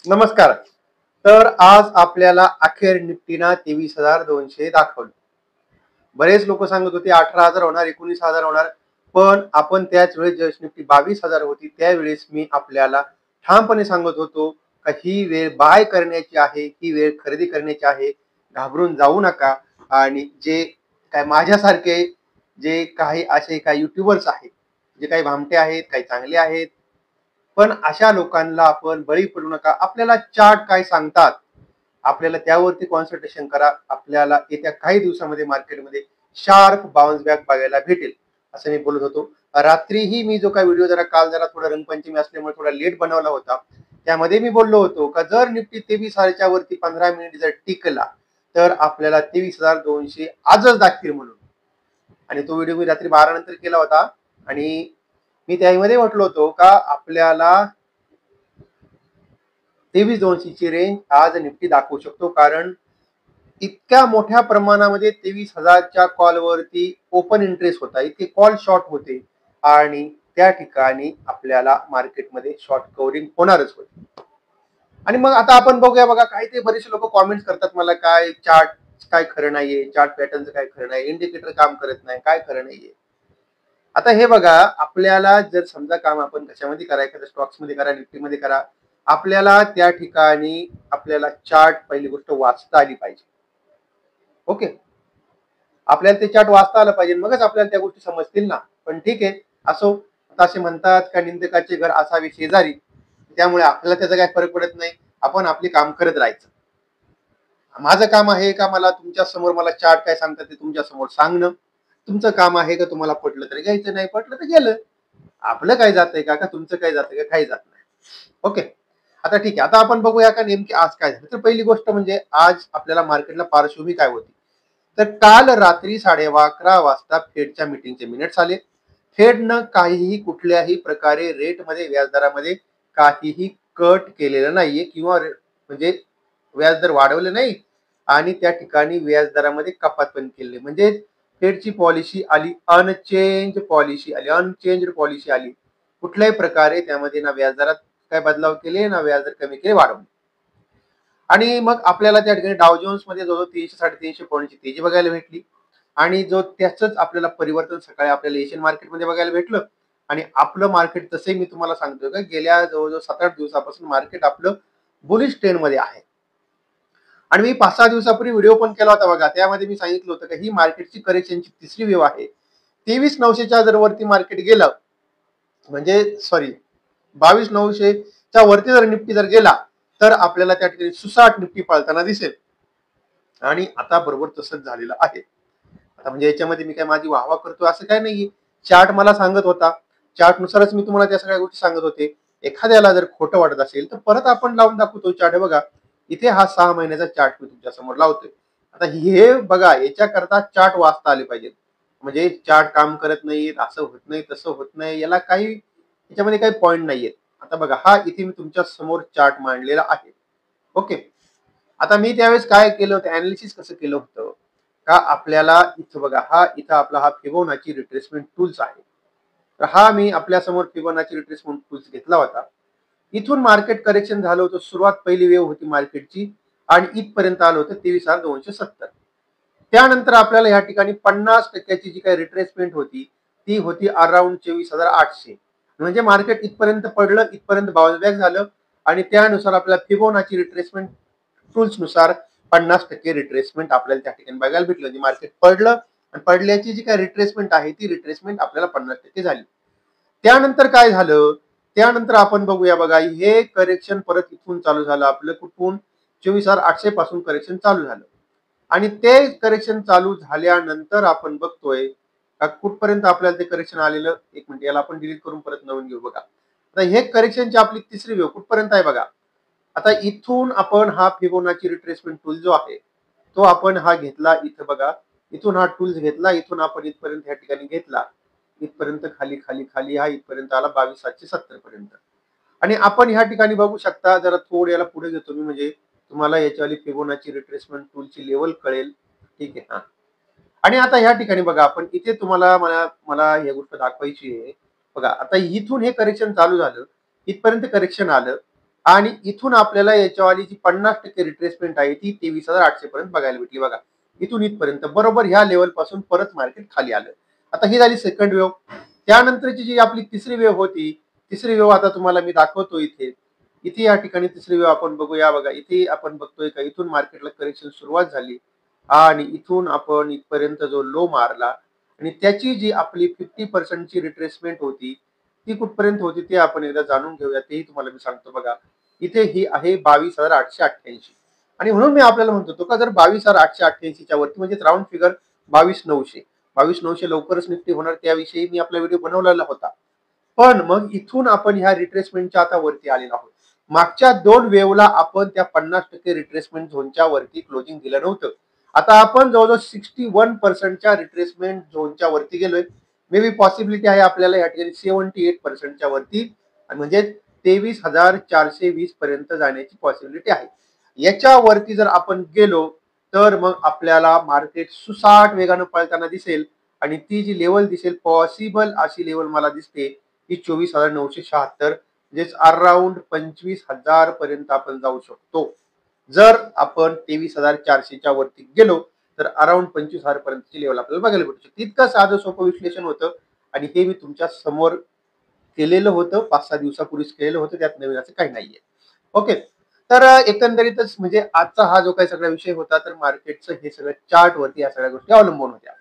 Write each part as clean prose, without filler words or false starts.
नमस्कार. तर आज आपल्याला अखेर निफ्टीना 23,200 दाखवलं. बरेच लोक सांगत होते 18,000 होणार, 19,000 होणार. पण आपण त्याच वेळेस जस्ट निफ्टी 22,000 होती त्यावेळेस मी आपल्याला ठामपणे सांगत होतो का ही वेळ बाय करण्याची आहे, ही वेळ खरेदी करण्याची आहे. घाबरून जाऊ नका. आणि जे काय माझ्यासारखे जे काही असे काही युट्यूबर्स आहेत, जे काही भामटे आहेत, काही चांगले आहेत, पण अशा लोकांना आपण बळी पडू नका. आपल्याला चार्ट काय सांगतात, आपल्याला त्यावरती कॉन्सन्ट्रेशन करा. आपल्याला येत्या काही दिवसामध्ये मार्केटमध्ये शार्प बाउन्स बॅक बघायला भेटेल असं मी बोलत होतो. रात्रीही मी जो काही व्हिडिओ काल थोडा रंगपंचमी असल्यामुळे थोडा लेट बनवला होता, त्यामध्ये मी बोललो होतो का जर निफ्टी 23,000च्या वरती 15 मिनिट जर टिकला तर आपल्याला 23,200 आजच दाखतील म्हणून. आणि तो व्हिडिओ मी रात्री 12 नंतर केला होता. आणि मी त्यामध्ये म्हटलो होतो का आपल्याला 23,200 ची रेंज आज निफ्टी दाखवू शकतो, कारण इतक्या मोठ्या प्रमाणामध्ये 23,000च्या कॉलवरती ओपन इंटरेस्ट होता, इतके कॉल शॉर्ट होते आणि त्या ठिकाणी आपल्याला मार्केटमध्ये शॉर्ट कव्हरिंग होणारच होते. आणि मग आता आपण बघूया. बघा, काही ते बरेचसे लोक कॉमेंट्स करतात मला, काय चार्ट काय खरं नाहीये, चार्ट पॅटर्नचं काय खरं नाही, इंडिकेटर काम करत नाही, काय खरं नाहीये. आता हे बघा, आपल्याला जर समजा काम आपण कशामध्ये करा, एखाद्या स्टॉक्स मध्ये करा, निफ्टीमध्ये करा, आपल्याला त्या ठिकाणी आपल्याला चार्ट पहिली गोष्ट वाचता आली पाहिजे. ओके, आपल्याला ते चार्ट वाचता आलं पाहिजे, मगच आपल्याला त्या गोष्टी समजतील ना. पण ठीक आहे, असो. असे म्हणतात का निंदकाचे घर असावे शेजारी, त्यामुळे आपल्याला त्याचा काही फरक पडत नाही. आपण आपले काम करत राहायचं. माझं काम आहे का मला तुमच्या समोर मला चार्ट काय सांगतात ते तुमच्या समोर सांगणं. तुमचं काम आहे का तुम्हाला पटलं तर घ्यायचं, नाही पटलं तर गेलं. आपलं काय जातंय का तुमचं काय जातंय का, काही जात नाही. ओके, आता ठीक आहे. आता आपण बघूया का नेमकी आज काय झालं. तर पहिली गोष्ट म्हणजे आज आपल्याला मार्केटला पार्श्वभूमी काय होती. तर काल रात्री 11:30 वाजता फेडच्या मीटिंगचे मिनिट्स आले. फेडनं काहीही कुठल्याही प्रकारे रेटमध्ये, व्याजदरामध्ये काहीही कट केलेलं नाहीये, किंवा म्हणजे व्याजदर वाढवले नाही आणि त्या ठिकाणी व्याजदरामध्ये कपात पण केली. म्हणजे फेडची पॉलिसी आली अनचेंज पॉलिसी आली, अनचेंज पॉलिसी आली. कुठल्याही प्रकारे त्यामध्ये ना व्याजदरात काय बदलाव केले, ना व्याजदर कमी केले, वाढवले. आणि मग आपल्याला त्या ठिकाणी डाव जोन्स मध्ये जवळ 300-350 पॉईंटची तेजी बघायला भेटली. आणि जो त्याच आपल्याला परिवर्तन सकाळी आपल्याला एशियन मार्केटमध्ये बघायला भेटलं. आणि आपलं मार्केट तसे मी तुम्हाला सांगतोय का गेल्या जवळजवळ 7-8 दिवसापासून मार्केट आपलं बुलिश ट्रेंड मध्ये आहे. आणि मी 5-6 दिवसापूर्वी व्हिडिओ पण केला होता बघा, त्यामध्ये मी सांगितलं होतं की ही मार्केटची करेक्शनची तिसरी वेव आहे. 23,900च्या जर वरती मार्केट गेलं, म्हणजे सॉरी 22,900च्या वरती जर निफ्टी जर गेला तर आपल्याला त्या ठिकाणी सुसाट निफ्टी पाळताना दिसेल. आणि आता बरोबर तसंच झालेलं आहे. आता म्हणजे याच्यामध्ये मी काय माझी वाहवा करतो असं काय नाहीये. चार्ट मला सांगत होता, चार्ट नुसारच मी तुम्हाला त्या सगळ्या गोष्टी सांगत होते. एखाद्याला जर खोटं वाटत असेल तर परत आपण लावून दाखवतो चार्ट. बघा, इथे हा 6 महिन्याचा चार्ट मी तुमच्या समोर लावतोय. आता हे बघा, याच्याकरता चार्ट वाचता आले पाहिजे. म्हणजे चार्ट काम करत नाही, असं होत नाही, तसं होत नाही, याला काही याच्यामध्ये काही पॉईंट नाहीये. आता बघा, हा इथे मी तुमच्या समोर चार्ट मांडलेला आहे. ओके, आता मी त्यावेळेस काय केलं होतं, अनालिसिस कसं केलं होतं का आपल्याला इथं बघा, हा इथं आपला हा फिबोनाची रिट्रेसमेंट टूल्स आहे. तर हा मी आपल्या समोर फिबोनाची रिट्रेसमेंट टूल्स घेतला होता. इथून मार्केट करेक्शन झालं होतं, सुरुवात पहिली वेव होती मार्केटची आणि इथपर्यंत आलं होतं 23,270. त्यानंतर आपल्याला या ठिकाणी 50% जी काही रिट्रेसमेंट होती ती होती अराउंड 24,800. म्हणजे मार्केट इथपर्यंत पडलं, इथपर्यंत बाउन्स बॅक झालं आणि त्यानुसार आपल्याला फिबोनाची रिट्रेसमेंट टूल्स नुसार 50% रिट्रेसमेंट आपल्याला त्या ठिकाणी बघायला भेटलं. जे मार्केट पडलं आणि पडल्याची जी काही रिट्रेसमेंट आहे ती रिट्रेसमेंट आपल्याला 50% झाली. त्यानंतर काय झालं, त्यानंतर आपण बघूया. बघा, हे करेक्शन परत इथून चालू झालं आपलं, कुठून 24,800 पासून करेक्शन चालू झालं. आणि ते करेक्शन चालू झाल्यानंतर आपण बघतोय का कुठपर्यंत आपल्याला ते करेक्शन आलेलं. एक मिनिट, याला आपण डिलीट करून परत नवीन घेऊ. बघा, आता हे करेक्शनची आपली तिसरी वेव कुठपर्यंत आहे बघा. आता इथून आपण हा फिबोनाची रिट्रेसमेंट टूल जो आहे तो आपण हा घेतला. इथं बघा, इथून हा टूल्स घेतला, इथून आपण इथपर्यंत ह्या ठिकाणी घेतला, इथपर्यंत खाली खाली खाली हा इथपर्यंत आला 22,770 पर्यंत. आणि आपण ह्या ठिकाणी बघू शकता, जरा थोडं याला पुढे घेतो मी म्हणजे तुम्हाला याच्यावाली फिबोनाची रिट्रेसमेंट टूलची लेवल कळेल. ठीक आहे, हा. आणि आता ह्या ठिकाणी बघा, आपण इथे तुम्हाला मला मला ही गोष्ट दाखवायची आहे. बघा, आता इथून हे करेक्शन चालू झालं, इथपर्यंत करेक्शन आलं. आणि इथून आपल्याला याच्यावाली जी 50% रिट्रेसमेंट आहे ती 23,800 पर्यंत बघायला भेटली बघा. इथून इथपर्यंत बरोबर ह्या लेवल पासून परत मार्केट खाली आलं. आता ही झाली सेकंड वेव्ह. त्यानंतरची जी आपली तिसरी वेव्ह होती, तिसरी वेव्ह आता तुम्हाला मी दाखवतो इथे. इथे या ठिकाणी तिसरी वेव्ह आपण बघूया बघा. इथे आपण बघतोय का इथून मार्केटला करेक्शन सुरुवात झाली आणि इथून आपण इथपर्यंत जो लो मारला आणि त्याची जी आपली 50% ची रिट्रेसमेंट होती ती कुठपर्यंत होती ते आपण एकदा जाणून घेऊया. तेही तुम्हाला मी सांगतो बघा. इथे ही आहे 22,888 आणि म्हणून मी आपल्याला म्हणत होतो का जर 22,888 च्या वरती म्हणजे राऊंड फिगर 22,900 लवकरच निफ्टी होणार त्याविषयी मी आपला व्हिडिओ बनवलेला होता. पण मग इथून आपण ह्या रिट्रेसमेंटच्या आता वरती आलेलो आहोत. मागच्या 2 वेव्हला आपण त्या 50% रिट्रेसमेंट झोनच्या वरती क्लोजिंग दिलं नव्हतं. आता आपण जवळजवळ 61% च्या रिट्रेसमेंट झोनच्या वरती गेलोय. मे बी पॉसिबिलिटी आहे आपल्याला या ठिकाणी 78% च्या वरती म्हणजे 23,420 पर्यंत जाण्याची पॉसिबिलिटी आहे. याच्यावरती जर आपण गेलो तर मग आपल्याला मार्केट सुसाट वेगानं पळताना दिसेल आणि ती जी लेवल दिसेल पॉसिबल अशी लेवल मला दिसते ती 24,976 म्हणजेच अराउंड 25,000 पर्यंत आपण जाऊ शकतो. जर आपण 23,400 च्या वरती गेलो तर अराउंड 25,000 पर्यंतची लेवल आपल्याला बघायला भेटू शकते. इतकं साधं सोपं विश्लेषण होतं आणि हे मी तुमच्या समोर केलेलं होतं. 5-6 दिवसापूर्वीच केलेलं होतं. त्यात नवीन असं काही नाहीये. ओके. तर एकंदरीतच म्हणजे आजचा हा जो काही सगळा विषय होता तर मार्केटचं हे सगळं चार्ट वरती या सगळ्या गोष्टी अवलंबून होत्या.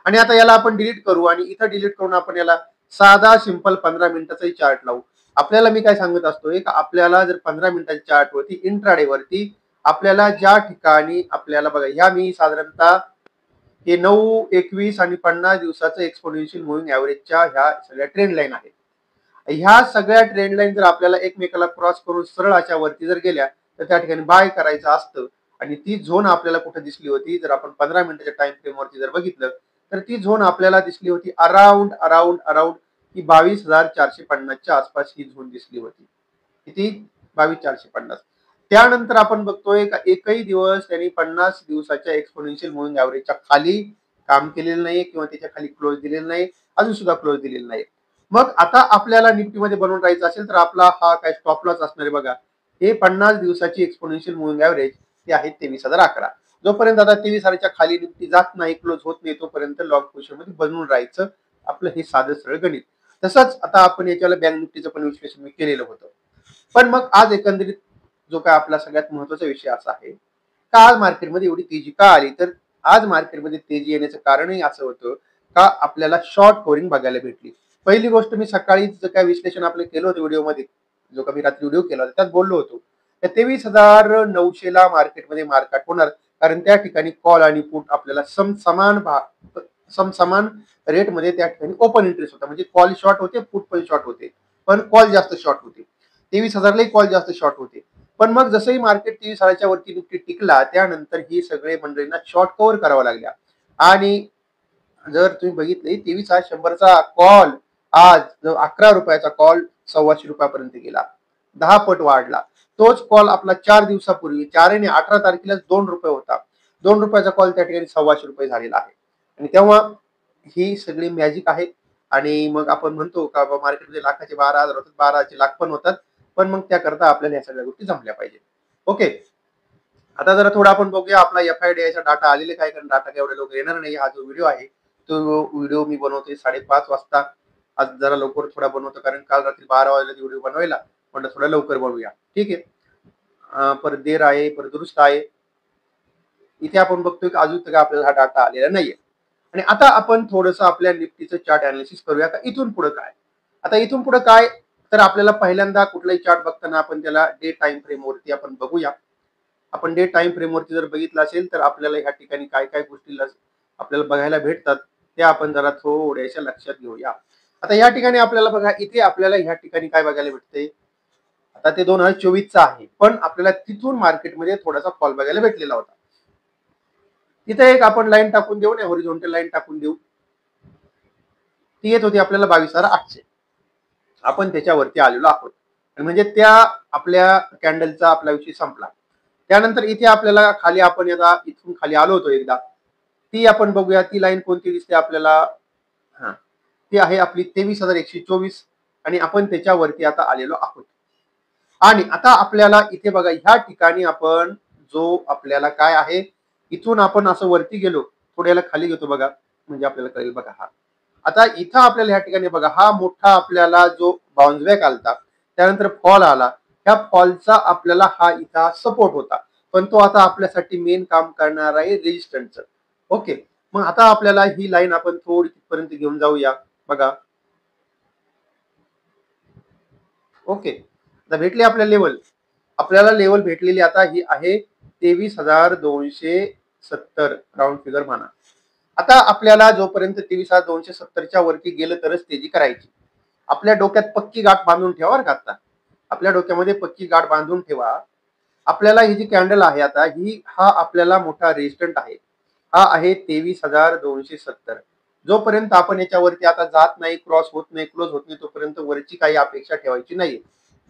आणि आता याला आपण डिलीट करू आणि इथं डिलीट करून आपण याला साधा सिंपल 15 मिनिटाचाही चार्ट लावू. आपल्याला मी काय सांगत असतोय का आपल्याला जर 15 मिनिटाच्या चार्ट वरती इंट्राडे वरती आपल्याला ज्या ठिकाणी आपल्याला बघा ह्या मी साधारणतः हे 9, 21 आणि 50 दिवसाचं एक्सपोनेन्शियल मूव्हिंग ॲव्हरेजच्या ह्या सगळ्या ट्रेंड लाईन आहेत. ह्या सगळ्या ट्रेंड लाईन जर आपल्याला एकमेकाला क्रॉस करून सरळ अशा वरती जर गेल्या तर त्या ठिकाणी बाय करायचं असतं आणि ती झोन आपल्याला कुठे दिसली होती जर आपण 15 मिनिटाच्या टाइम फ्रेम वरती जर बघितलं तर ती झोन आपल्याला दिसली होती अराउंड ही 22,450 च्या आसपास ही झोन दिसली होती. किती? 22,450. त्यानंतर आपण बघतोय का एकही दिवस त्यांनी 50 दिवसाच्या एक्सपोनेन्शियल मूव्हिंग ॲव्हरेजच्या खाली काम केलेलं नाही किंवा त्याच्या खाली क्लोज दिलेलं नाही, अजून सुद्धा क्लोज दिलेलं नाही. मग आता आपल्याला निफ्टीमध्ये बनवून राहायचं असेल तर आपला हा काय स्टॉप लॉस असणार आहे बघा. हे 50 दिवसाची एक्सपोनेन्शियल मूव्हिंग ॲव्हरेज ते आहे 23,011. जोपर्यंत आता 23,000च्या खाली निफ्टी जात नाही, क्लोज होत नाही तोपर्यंत लॉंग पोझिशन मध्ये बनवून राहायचं. आपलं हे साधं सरळ गणित. तसंच आता आपण याच्याला बँक निफ्टीचं पण विश्लेषण मी केलेलं होतं. पण मग आज एकंदरीत जो काय आपला सगळ्यात महत्वाचा विषय असा आहे का आज मार्केटमध्ये एवढी तेजी का आली तर आज मार्केटमध्ये तेजी येण्याचं कारणही असं होतं का आपल्याला शॉर्ट कव्हरिंग बघायला भेटली. पहिली गोष्ट मी सकाळी जे काय विश्लेषण आपलं केलं होतं व्हिडिओमध्ये जो का मी रात्री व्हिडिओ केला होता त्यात बोललो होतो 23,900 ला मार्केटमध्ये मार्केट होणार कारण त्या ठिकाणी कॉल आणि पुट आपल्याला समान रेटमध्ये त्या ठिकाणी ओपन इंटरेस्ट होता म्हणजे कॉल शॉर्ट होते पुट पण शॉर्ट होते पण कॉल जास्त शॉर्ट होते. 23,000लाही कॉल जास्त शॉर्ट होते. पण मग जसंही मार्केट 23,000च्या वरती निफ्टी टिकला त्यानंतर ही सगळे मंडळींना शॉर्ट कव्हर करावा लागल्या आणि जर तुम्ही बघितले 23,100चा कॉल आज 11 रुपयाचा कॉल 1,200 रुपयापर्यंत गेला. 10 पट वाढला. तोच कॉल आपला 4 दिवसापूर्वी 4 आणि 18 तारखेला 2 रुपये होता. 2 रुपयाचा कॉल त्या ठिकाणी 1,200 रुपये झालेला आहे. आणि तेव्हा ही सगळी मॅजिक आहे आणि मग आपण म्हणतो का मार्केटमध्ये लाखाचे 12,000 होतात 12चे लाख पण होतात. पण मग त्याकरता आपल्याला या सगळ्या गोष्टी जमल्या पाहिजे. ओके. आता जरा थोडा आपण बघूया आपला FIDIचा डाटा आलेले काय कारण डाटा एवढे लोक येणार नाही. हा जो व्हिडिओ आहे तो व्हिडिओ मी बनवतोय 5:30 वाजता. आज जरा लवकर थोडा बनवतो कारण काल रात्री 12 वाजता व्हिडिओ बनवायला म्हणलं थोडा लवकर बनवूया. ठीक आहे. परत देर आहे परत दुरुस्त आहे. इथे आपण बघतोय की अजून तरी आपल्याला हा डाटा आलेला नाहीये. आणि आता आपण थोडंसं आपल्या निफ्टीचं चार्ट अनालिसिस करूया का इथून पुढे काय. आता इथून पुढे काय तर आपल्याला पहिल्यांदा कुठलाही चार्ट बघताना आपण त्याला डे टाइम फ्रेम वरती आपण बघूया. आपण डे टाइम फ्रेम वरती जर बघितलं असेल तर आपल्याला ह्या ठिकाणी काय काय गोष्टी आपल्याला बघायला भेटतात ते आपण जरा थोड्याशा लक्षात घेऊया. आता या ठिकाणी आपल्याला बघा इथे आपल्याला ह्या ठिकाणी काय बघायला भेटते आता ते 2024चा आहे पण आपल्याला तिथून मार्केटमध्ये थोडासा फॉल बघायला भेटलेला होता. तिथे एक आपण लाईन टाकून देऊ ना हॉरिझॉन्टल लाईन टाकून देऊ. ती येत होती आपल्याला 22,800. आपण त्याच्यावरती आलेलो आहोत म्हणजे त्या आपल्या कॅन्डलचा आपला विषय संपला. त्यानंतर इथे आपल्याला खाली आपण आता इथून खाली आलो होतो एकदा ती आपण बघूया ती लाईन कोणती दिसते आपल्याला. हा ती आहे आपली 23,124 आणि आपण त्याच्यावरती आता आलेलो आहोत. आणि आता आपल्याला इथे बघा ह्या ठिकाणी आपण जो आपल्याला काय आहे, इथून आपण असं वरती गेलो, थोड्या खाली घेतो बघा, म्हणजे आपल्याला कळेल बघा. हा आता इथं आपल्याला ह्या ठिकाणी बघा हा मोठा आपल्याला जो बाउन्स बॅक आलता, त्यानंतर फॉल आला. ह्या फॉलचा आपल्याला हा इथं सपोर्ट होता, पण तो आता आपल्यासाठी मेन काम करणार आहे रेजिस्टन्सचं. ओके, मग आता आपल्याला ही लाईन आपण थोडी तिथपर्यंत घेऊन जाऊया बघा. ओके, आता भेटली आपल्याला लेवल. आपल्याला लेवल भेटलेली आता ही आहे 23,270 राऊंड फिगर म्हणा. आता आपल्याला जोपर्यंत 23,270च्या वरती गेलं तरच तेजी करायची. आपल्या डोक्यात पक्की गाठ बांधून ठेवा बरं का. आता आपल्या डोक्यामध्ये पक्की गाठ बांधून ठेवा. आपल्याला ही जी कॅन्डल आहे आता हा आपल्याला मोठा रेजिस्टंट आहे. हा आहे 23,270. जोपर्यंत आपण याच्यावरती आता जात नाही, क्रॉस होत नाही, क्लोज होत नाही, तोपर्यंत वरची काही अपेक्षा ठेवायची नाही.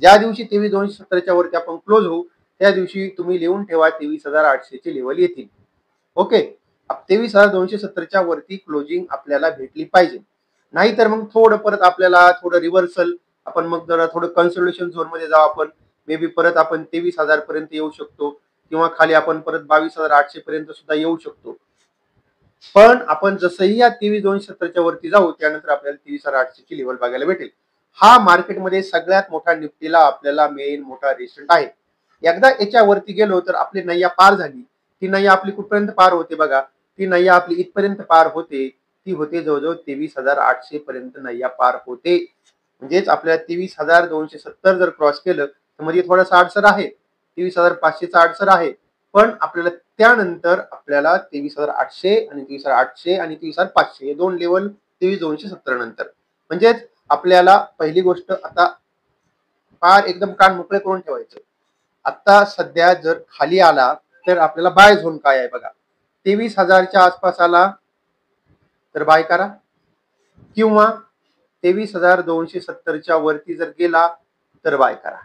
ज्या दिवशी 23,270च्या वरती आपण क्लोज होऊ, त्या दिवशी तुम्ही लिहून ठेवा 23,800 ची लेवल येतील. ओके, 23,270च्या वरती क्लोजिंग आपल्याला भेटली पाहिजे. नाहीतर मग थोडं परत आपल्याला थोडं रिव्हर्सल, आपण मग जरा थोडं कन्सोलिडेशन झोन मध्ये जाऊ. आपण मे बी परत आपण 23,000 पर्यंत येऊ शकतो, किंवा खाली आपण परत 22,800 पर्यंत सुद्धा येऊ शकतो. पण आपण जसंही या 23,270च्या वरती जाऊ, त्यानंतर आपल्याला 23,800 ची लेवल बघायला भेटेल. हा मार्केटमध्ये सगळ्यात मोठा निफ्टीला आपल्याला मेन मोठा रेजिस्टंट आहे. एकदा याच्यावरती गेलो तर आपली नैया पार झाली. ती नैया आपली कुठपर्यंत पार होते बघा, ती नैया आपली इथपर्यंत पार होते. ती होते जवळजवळ 23,800 पर्यंत नैया पार होते. म्हणजेच आपल्याला 23,270 जर क्रॉस केलं तर मध्ये थोडासा अडसर आहे, 23,500चा अडसर आहे. पण आपल्याला त्यानंतर आपल्याला 23,800 आणि 23,800 आणि 23,500 हे दोन लेवल 23,270 नंतर. म्हणजेच आपल्याला पहिली गोष्ट आता फार एकदम कान मोकळे करून ठेवायचं. आता सध्या जर खाली आला तर आपल्याला बाय झोन काय आहे बघा. 23,000च्या आसपास आला तर बाय करा, किंवा 23,270च्या वरती जर गेला तर बाय करा.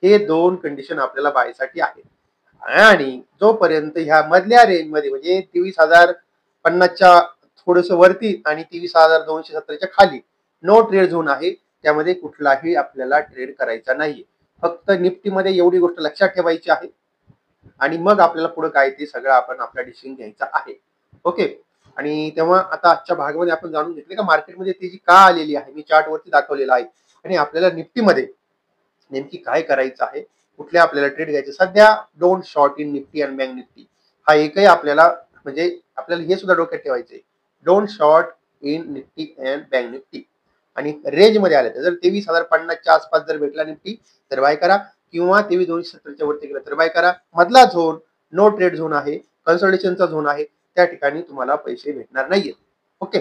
हे दोन कंडिशन आपल्याला बायसाठी आहे. आणि जोपर्यंत ह्या मधल्या रेंज मध्ये म्हणजे 23,050च्या थोडस वरती आणि 23,270च्या खाली नो ट्रेड झोन आहे, त्यामध्ये कुठलाही आपल्याला ट्रेड करायचा नाहीये. फक्त निफ्टीमध्ये एवढी गोष्ट लक्षात ठेवायची आहे, आणि मग आपल्याला पुढे काय ते सगळं आपण आपला डिसिजन घ्यायचा आहे. ओके, आणि तेव्हा आता आजच्या भागामध्ये आपण जाणून घेतले का मार्केटमध्ये तेजी का आलेली आहे, मी चार्ट वरती दाखवलेला आहे. आणि आपल्याला निफ्टीमध्ये नेमकी काय करायचं आहे, कुठल्या आपल्याला ट्रेड घ्यायचे. सध्या don't short in Nifty and bank Nifty हा एकही आपल्याला, म्हणजे आपल्याला हे सुद्धा डोक्यात ठेवायचंय. Don't short in Nifty and bank Nifty. आणि रेंज मध्ये आले तर जर 23,050च्या आसपास जर भेटला निफ्टी तर बाय करा, किंवा 23,270च्या वरती गेला तर बाय करा. मधला झोन नो ट्रेड झोन आहे, कन्सल्टेशनचा झोन आहे, त्या ठिकाणी तुम्हाला पैसे भेटणार नाहीये. ओके,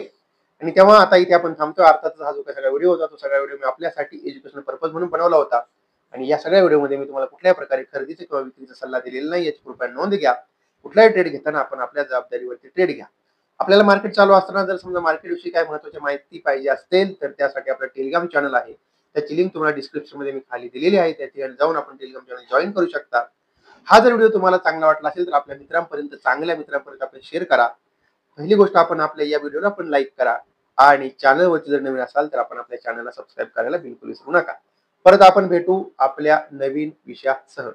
आणि तेव्हा आता इथे आपण थांबतो. अर्थातच हा जो काही सगळा व्हिडिओ होता तो सगळा व्हिडिओ मी आपल्यासाठी एज्युकेशनल पर्पज म्हणून बनवला होता. आणि या सगळ्या व्हिडिओमध्ये मी तुम्हाला कुठल्याही प्रकारे खरेदीचा किंवा विक्रीचा सल्ला दिलेला नाही, याची कृपया नोंद घ्या. कुठलाही ट्रेड घेताना आपण आपल्या जबाबदारीवरती ट्रेड घ्या. आपल्याला मार्केट चालू असताना जर समजा मार्केट विषयी काय महत्त्वाची माहिती पाहिजे असेल तर त्यासाठी आपलं टेलिग्राम चॅनल आहे, त्याची लिंक तुम्हाला डिस्क्रिप्शन मध्ये मी खाली दिलेली आहे. त्या ठिकाणी जाऊन आपण टेलिग्राम चॅनल जॉईन करू शकता. हा जर व्हिडिओ तुम्हाला चांगला वाटला असेल तर आपल्या मित्रांपर्यंत, चांगल्या मित्रांपर्यंत आपण शेअर करा. पहिली गोष्ट आपण आपल्या या व्हिडिओला पण लाईक करा, आणि चॅनलवरती जर नवीन असाल तर आपण आपल्या चॅनलला सबस्क्राईब करायला बिलकुल विसरू नका. परत आपण भेटू आपल्या नवीन विषयासह.